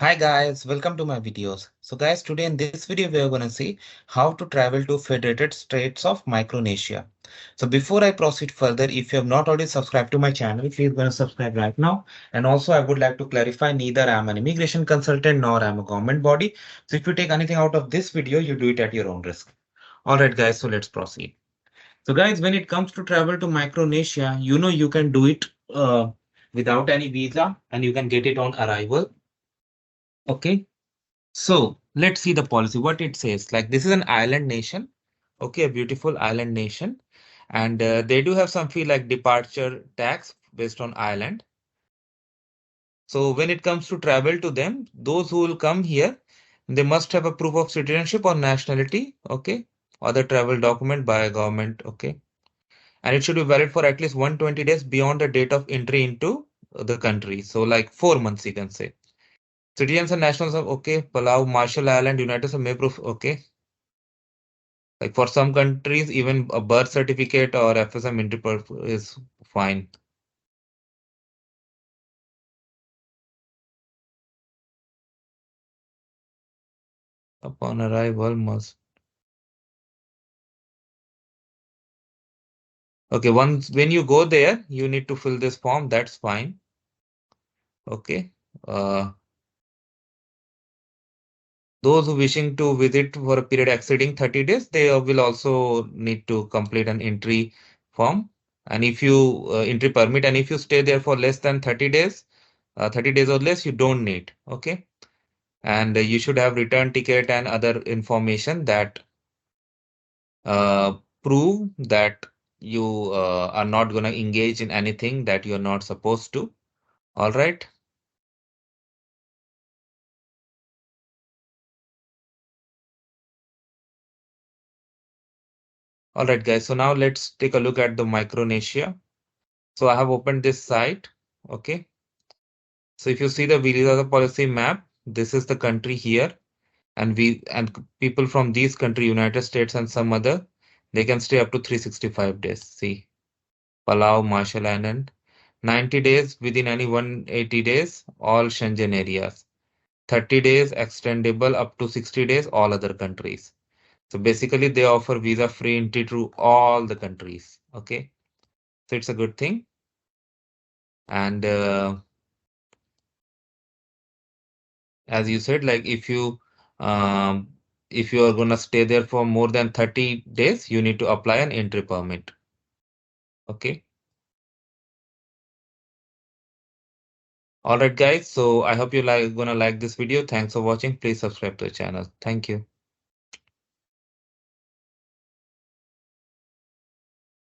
Hi guys, welcome to my videos. So guys, today in this video we are going to see how to travel to Federated States of Micronesia. So before I proceed further, if you have not already subscribed to my channel, please go and subscribe right now. And also I would like to clarify neither I am an immigration consultant nor I am a government body. So if you take anything out of this video, you do it at your own risk. Alright guys, so let's proceed. So guys, when it comes to travel to Micronesia, you can do it without any visa and you can get it on arrival. Okay. So let's see the policy, what it says. Like this is an island nation, okay, a beautiful island nation, and they do have some fee like departure tax based on island. So when it comes to travel to them, those who will come here, they must have a proof of citizenship or nationality, okay, or the travel document by a government, okay, and it should be valid for at least 120 days beyond the date of entry into the country. So like 4 months, you can say. Citizens and nationals of okay, Palau, Marshall Island, United States may proof okay. Like for some countries, even a birth certificate or FSM is fine. Upon arrival must. Okay, once when you go there, you need to fill this form. That's fine. Okay. Uh, those who wishing to visit for a period exceeding 30 days, they will also need to complete an entry form. And if you entry permit, and if you stay there for less than 30 days, 30 days or less, you don't need. Okay. And you should have return ticket and other information that uh, prove that you are not going to engage in anything that you're not supposed to. All right. All right, guys. So now let's take a look at the Micronesia. So I have opened this site. Okay. So if you see the visa policy map, this is the country here. And people from these country, United States and some other, they can stay up to 365 days. See, Palau, Marshall Island, 90 days within any 180 days, all Schengen areas. 30 days extendable up to 60 days, all other countries. So basically, they offer visa free entry to all the countries. Okay. So it's a good thing. And as you said, like if you are gonna stay there for more than 30 days, you need to apply an entry permit. Okay. All right, guys. So I hope you gonna like this video. Thanks for watching. Please subscribe to the channel. Thank you.